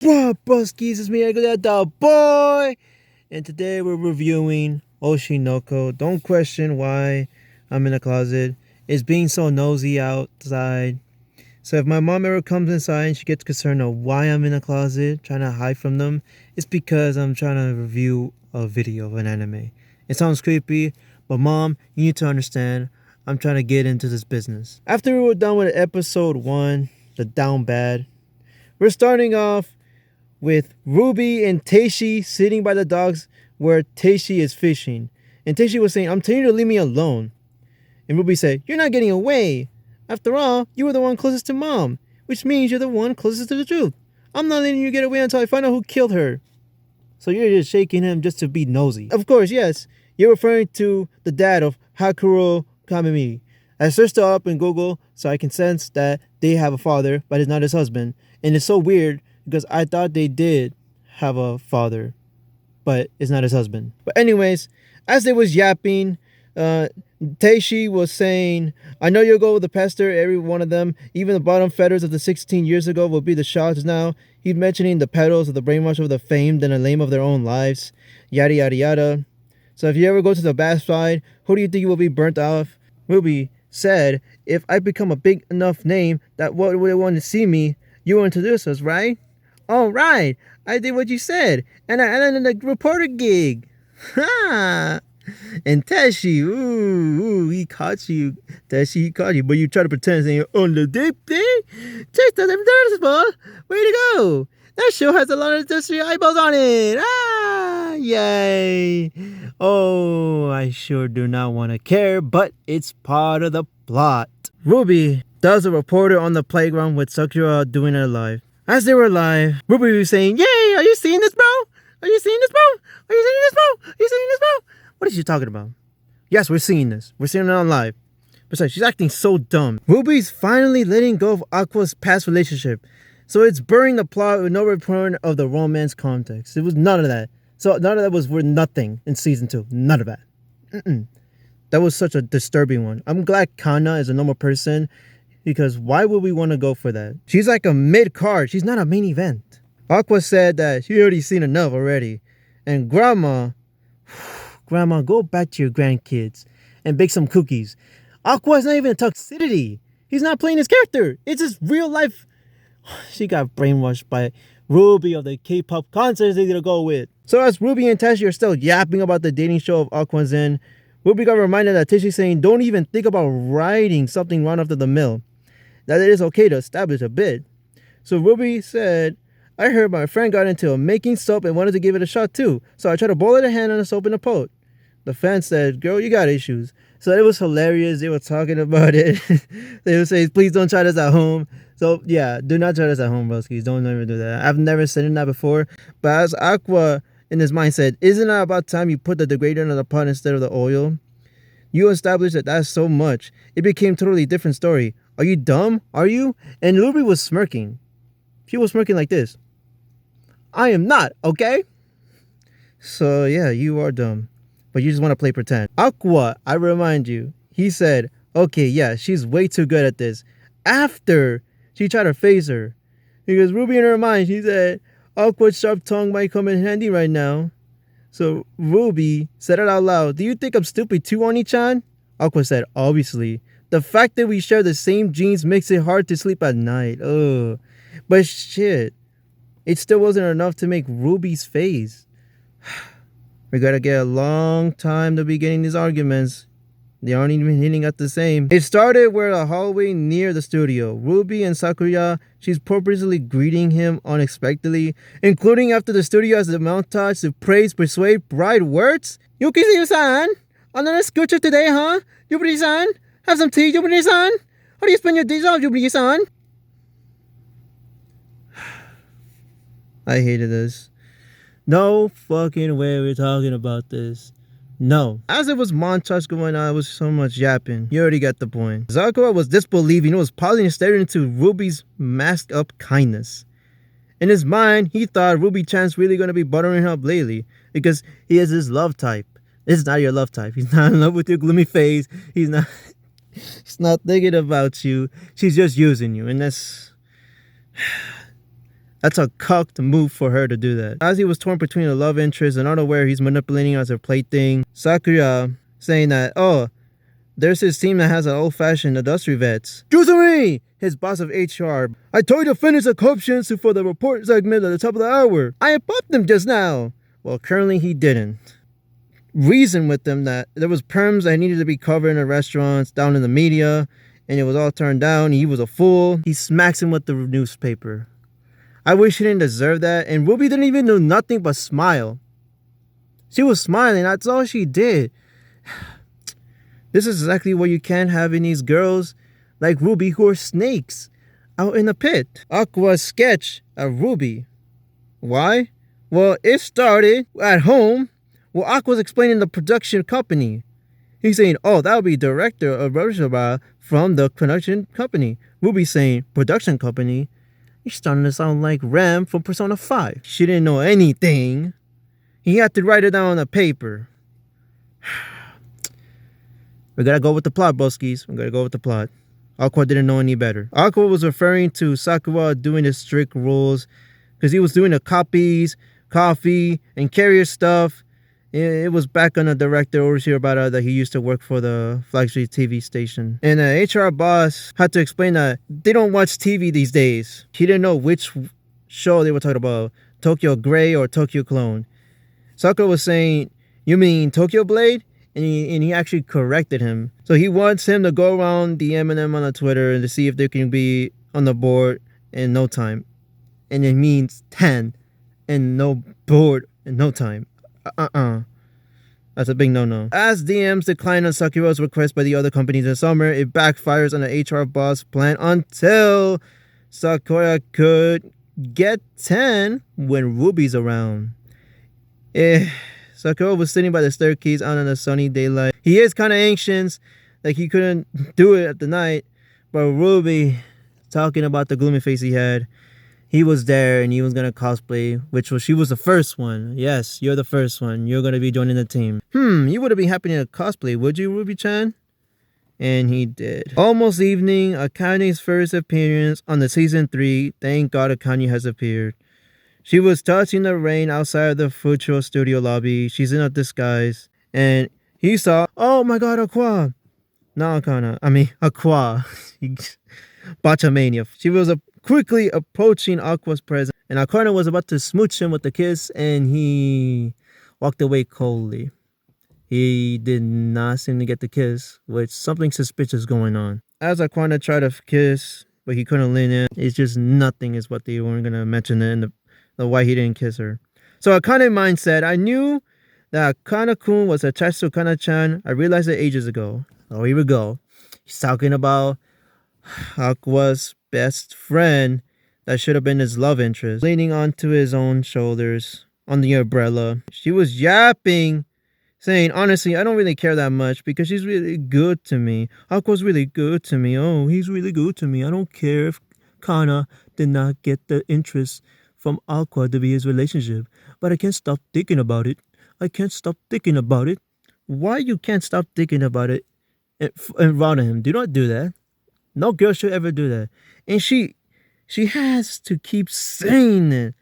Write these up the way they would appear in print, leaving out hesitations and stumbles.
What buskies, it's me, edgarliratheboy, and today we're reviewing Oshi No Ko. Don't question why I'm in the closet. It's being so nosy outside. So if my mom ever comes inside and she gets concerned of why I'm in the closet, trying to hide from them, it's because I'm trying to review a video of an anime. It sounds creepy, but mom, you need to understand, I'm trying to get into this business. After we were done with episode 1, the down bad, we're starting off with Ruby and Teishi sitting by the docks where Teishi is fishing. And Teishi was saying, I'm telling you to leave me alone. And Ruby said, you're not getting away. After all, you were the one closest to mom, which means you're the one closest to the truth. I'm not letting you get away until I find out who killed her. So you're just shaking him just to be nosy. Of course, yes, you're referring to the dad of Hakuro Kamimi. I searched it up in Google so I can sense that they have a father, but it's not his husband. And it's so weird because I thought they did have a father, but it's not his husband. But anyways, as they was yapping, Teishi was saying, I know you'll go with the pastor, every one of them, even the bottom feathers of the 16 years ago will be the shots now. He's mentioning the petals of the brainwash of the famed and the lame of their own lives, yada yada yada. So if you ever go to the bad side, who do you think you will be burnt off? Ruby said, if I become a big enough name that what would want to see me, you will introduce us, right? All right, I did what you said, and I landed a reporter gig. Ha! And Teishi, ooh, he caught you. Teishi, he caught you, but you try to pretend saying, on the deep thing? Taste of them ball. Way to go. That show has a lot of dusty eyeballs on it. Ah, yay. Oh, I sure do not want to care, but it's part of the plot. Ruby does a reporter on the playground with Sakura doing it live. As they were live, Ruby was saying, yay, are you seeing this, bro? Are you seeing this, bro? Are you seeing this, bro? Are you seeing this, bro? What is she talking about? Yes, we're seeing this. We're seeing it on live. Besides, she's acting so dumb. Ruby's finally letting go of Aqua's past relationship. So it's burying the plot with no return of the romance context. It was none of that. So none of that was worth nothing in season 2. None of that. That was such a disturbing one. I'm glad Kana is a normal person, because why would we want to go for that? She's like a mid-card. She's not a main event. Aqua said that she already seen enough already. And Grandma, go back to your grandkids and bake some cookies. Aqua is not even a toxicity. He's not playing his character. It's his real life. She got brainwashed by Ruby of the K-pop concerts they're gonna go with. So as Ruby and Teishi are still yapping about the dating show of Aqua's in, Ruby got reminded that Teishi saying, don't even think about writing something right after the mill. That it is okay to establish a bid. So Ruby said, I heard my friend got into making soap and wanted to give it a shot too. So I tried to boil it a hand on the soap in a pot. The fan said, girl, you got issues. So it was hilarious. They were talking about it. They would say, please don't try this at home. So yeah, do not try this at home, broskies. Don't ever do that. I've never said that before. But as Aqua in his mind said, isn't it about time you put the degrader in the pot instead of the oil? You established that that's so much. It became totally different story. Are you dumb? Are you? And Ruby was smirking. She was smirking like this. I am not, okay? So yeah, you are dumb. But you just want to play pretend. Aqua, I remind you, he said, okay, yeah, she's way too good at this. After she tried to phase her. Because Ruby in her mind, she said, Aqua's sharp tongue might come in handy right now. So Ruby said it out loud. Do you think I'm stupid too, Oni-chan? Aqua said, obviously. The fact that we share the same genes makes it hard to sleep at night. Ugh. But shit, it still wasn't enough to make Ruby's phase. We gotta get a long time to be getting these arguments. They aren't even hitting at the same. It started where the hallway near the studio. Ruby and Sakura, she's purposely greeting him unexpectedly, including after the studio has the montage to praise, persuade, bright words. Yuki-san, another scooter today, huh? Yubri-san, have some tea, Yubri-san. How do you spend your days off, Yubri-san? I hated this. No fucking way we're talking about this. No. As it was montage going on, it was so much yapping. You already got the point. Sakura was disbelieving. He was pausing and staring into Ruby's masked up kindness. In his mind, he thought Ruby-chan's really going to be buttering him up lately because he is his love type. This is not your love type. He's not in love with your gloomy face. He's not thinking about you. She's just using you. And that's... That's a cucked move for her to do that. As he was torn between a love interest and unaware he's manipulating her as a plaything, Sakura saying that, oh, there's his team that has an old-fashioned industry vets. Excuse me! His boss of HR. I told you to finish the corruptions for the report segment at the top of the hour. I popped them just now. Well, currently he didn't. Reason with them that there was perms that needed to be covered in the restaurants, down in the media, and it was all turned down. He was a fool. He smacks him with the newspaper. I wish he didn't deserve that. And Ruby didn't even do nothing but smile. She was smiling. That's all she did. This is exactly what you can't have in these girls like Ruby who are snakes out in the pit. Aqua's sketch at Ruby. Why? Well, it started at home. Well, Aqua's explaining the production company. He's saying, oh, that would be director of Roblox from the production company. Ruby's saying, production company? You're starting to sound like Rant from Persona 5. She didn't know anything. He had to write it down on a paper. We gotta go with the plot, broskies. We gotta go with the plot. Aqua didn't know any better. Aqua was referring to Sakura doing the strict rules because he was doing the copies, coffee, and carrier stuff. It was back on the director Oshi No that he used to work for the flagship TV station. And the HR boss had to explain that they don't watch TV these days. He didn't know which show they were talking about, Tokyo Grey or Tokyo Clone. Sakura was saying, you mean Tokyo Blade? And he actually corrected him. So he wants him to go around DMing them on the Twitter and to see if they can be on the board in no time. And it means 10 and no board in no time. That's a big no-no. As DMs decline on Sakura's request by the other companies in summer, it backfires on the HR boss plan until Sakura could get 10 when Ruby's around. Sakura was sitting by the staircase out in the sunny daylight. He is kind of anxious, like he couldn't do it at the night, but Ruby, talking about the gloomy face he had, he was there and he was going to cosplay, she was the first one. Yes, you're the first one. You're going to be joining the team. You would have been happy to cosplay, would you, Ruby-chan? And he did. Almost evening, Akane's first appearance on the season 3. Thank God Akane has appeared. She was touching the rain outside of the Future Studio lobby. She's in a disguise. And he saw, oh my God, Aqua. Not Akana. I mean, Aqua. Botchamania. She was quickly approaching Aqua's presence. And Akana was about to smooch him with a kiss. And he walked away coldly. He did not seem to get the kiss, which something suspicious going on. As Aquana tried to kiss, but he couldn't lean in. It's just nothing is what they weren't going to mention in the why he didn't kiss her. So Akane mind said, I knew that Akana-kun was attached to Akana-chan. I realized it ages ago. Oh, here we go. He's talking about Aqua's best friend that should have been his love interest, leaning onto his own shoulders on the umbrella. She was yapping, saying, honestly, I don't really care that much because she's really good to me. Aqua's really good to me. Oh, he's really good to me. I don't care if Kana did not get the interest from Aqua to be his relationship. But I can't stop thinking about it. I can't stop thinking about it. Why you can't stop thinking about it around him? Do not do that. No girl should ever do that. And she has to keep saying it.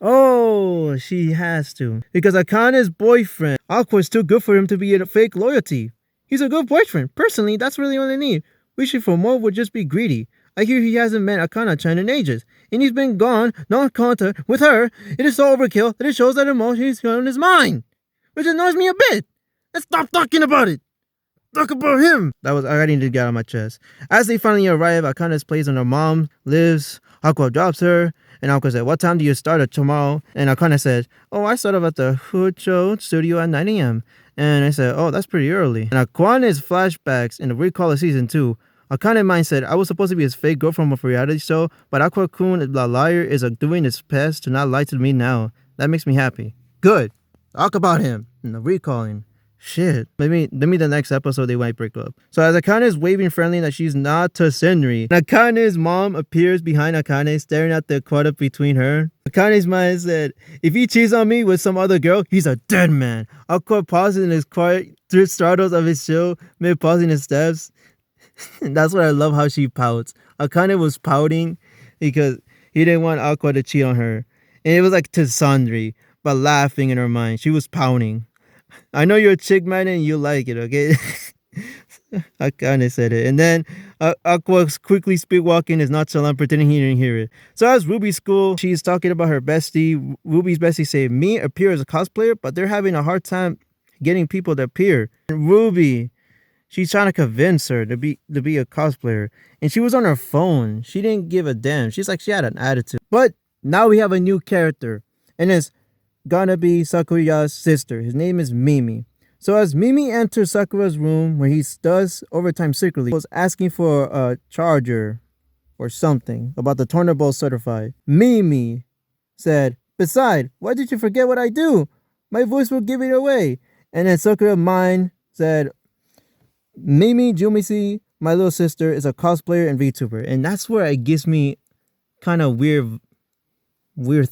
Oh, she has to. Because Akane's boyfriend, Aqua, is too good for him to be a fake loyalty. He's a good boyfriend. Personally, that's really all they need. Wishing for more would just be greedy. I hear he hasn't met Akana-chan in ages, and he's been gone, no contact with her. It is so overkill that it shows that emotion is on his mind, which annoys me a bit. Let's stop talking about it. Talk about him. I already need to get out of my chest. As they finally arrive, Akana's place on her mom lives. Aqua drops her, and Aqua said, what time do you start at tomorrow? And Akana said, oh, I start up at the Fucho studio at 9 a.m. And I said, oh, that's pretty early. And Akana's flashbacks in the recall of season 2, Akane mind said, I was supposed to be his fake girl from a reality show, but Aqua-kun, the liar, is doing his best to not lie to me now. That makes me happy. Good. Talk about him. And the recalling. Shit. Maybe the next episode they might break up. So as Akane is waving friendly that she's not to Senri, Akane's mom appears behind Akane, staring at the quad up between her. Akane's mind said, if he cheats on me with some other girl, he's a dead man. Aqua pauses in his quiet startles of his show, mid-pausing his steps. That's what I love, how she pouts. Akane was pouting because He didn't want Aqua to cheat on her. And it was like to Sandri, but laughing in her mind. She was pouting. I know you're a chick man and you like it, okay? I kind of said it. And then Aqua quickly speed walking is nonchalant, pretending he didn't hear it. So as Ruby's school, she's talking about her bestie. Ruby's bestie say, me appear as a cosplayer, but they're having a hard time getting people to appear. And Ruby, she's trying to convince her to be a cosplayer. And she was on her phone. She didn't give a damn. She's like, she had an attitude. But now we have a new character. And it's gonna be Sakura's sister. His name is Mimi. So as Mimi enters Sakura's room where he does overtime secretly, he was asking for a charger or something about the Tornado certified. Mimi said, "Beside, why did you forget what I do? My voice will give it away." And then Sakura Mine said, "Mimi Jumisi, my little sister, is a cosplayer and VTuber." And that's where it gives me kind of weird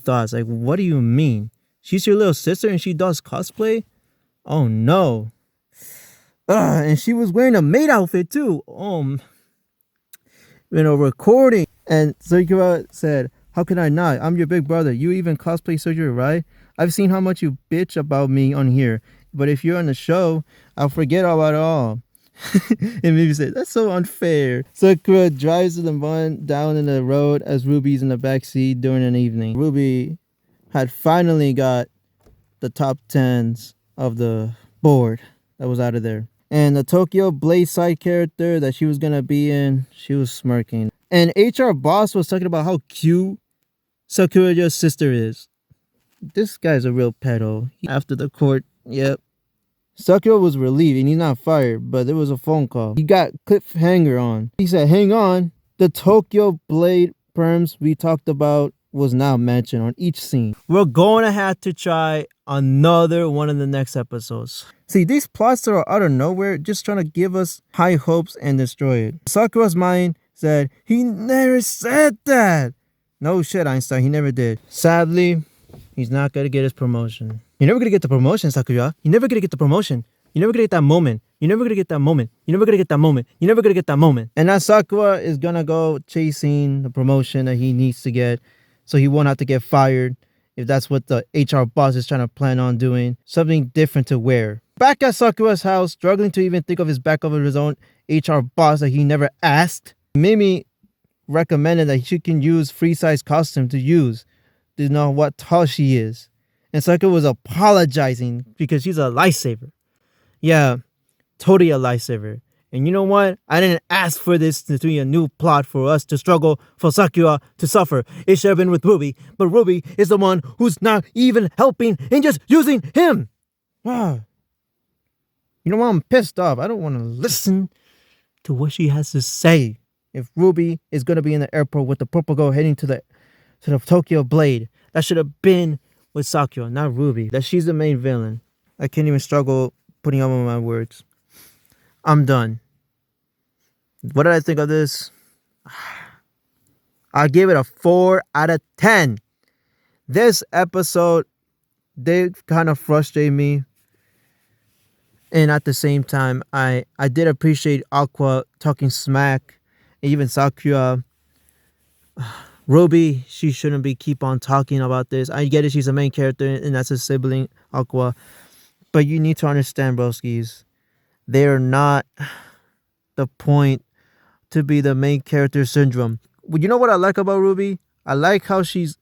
thoughts. Like, what do you mean? She's your little sister and she does cosplay? Oh no. And she was wearing a maid outfit too. Recording. And Sakura said, "How can I not? I'm your big brother. You even cosplay surgery, right? I've seen how much you bitch about me on here. But if you're on the show, I'll forget about it all." And Mimi said, "That's so unfair." Sakura drives the one down in the road as Ruby's in the backseat during an evening. Ruby had finally got the top 10s of the board that was out of there. And the Tokyo Blaze side character that she was going to be in, she was smirking. And HR Boss was talking about how cute Sakura's sister is. This guy's a real pedo. After the court, yep. Sakura was relieved and he's not fired, but there was a phone call. He got cliffhanger on. He said, "Hang on. The Tokyo Blade perms we talked about was now mentioned on each scene. We're going to have to try another one in the next episodes." See, these plots are out of nowhere, just trying to give us high hopes and destroy it. Sakura's mind said, "He never said that." No shit, Einstein, he never did. Sadly, he's not going to get his promotion. You're never going to get the promotion, Sakura. You're never going to get the promotion. You're never going to get that moment. You're never going to get that moment. You're never going to get that moment. You're never going to get that moment. And now Sakura is going to go chasing the promotion that he needs to get, so he won't have to get fired if that's what the HR boss is trying to plan on doing. Something different to wear. Back at Sakura's house, struggling to even think of his backup of his own HR boss that he never asked, Mimi recommended that she can use free size costume to use to know what tall she is. And Sakura was apologizing because she's a lifesaver. Yeah, totally a lifesaver. And you know what? I didn't ask for this to be a new plot for us to struggle, for Sakura to suffer. It should have been with Ruby. But Ruby is the one who's not even helping and just using him. You know what? I'm pissed off. I don't want to listen to what she has to say. If Ruby is going to be in the airport with the purple girl heading to the Tokyo Blade, that should have been with Sakura, not Ruby. That she's the main villain. I can't even struggle putting up with my words. I'm done. What did I think of this? I give it a 4 out of 10. This episode, they kind of frustrate me. And at the same time, I did appreciate Aqua talking smack. And even Sakura. Ruby, she shouldn't be keep on talking about this. I get it, she's a main character and that's a sibling, Aqua. But you need to understand, broskies, they're not the point to be the main character syndrome. You know what I like about Ruby? I like how she's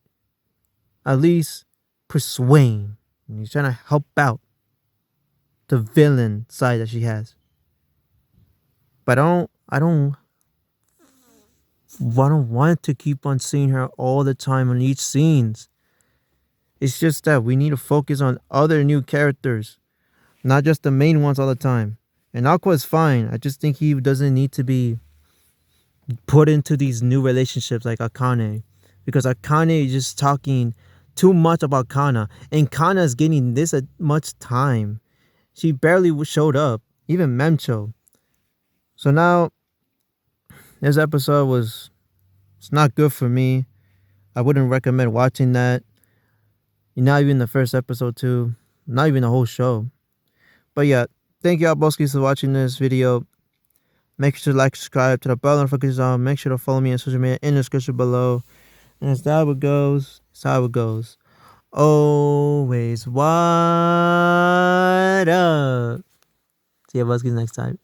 at least persuading. She's trying to help out the villain side that she has. But I don't want to keep on seeing her all the time on each scenes. It's just that we need to focus on other new characters, not just the main ones all the time. And Aqua is fine. I just think he doesn't need to be put into these new relationships like Akane, because Akane is just talking too much about Kana, and Kana is getting this much time. She barely showed up, even Memcho. So now this episode it's not good for me. I wouldn't recommend watching that. Not even the first episode too. Not even the whole show. But yeah, thank y'all boskis for watching this video. Make sure to like, subscribe to the bell notifications on. Make sure to follow me on social media in the description below. And that's how it goes. That's how it goes. Always wide up. See you, next time.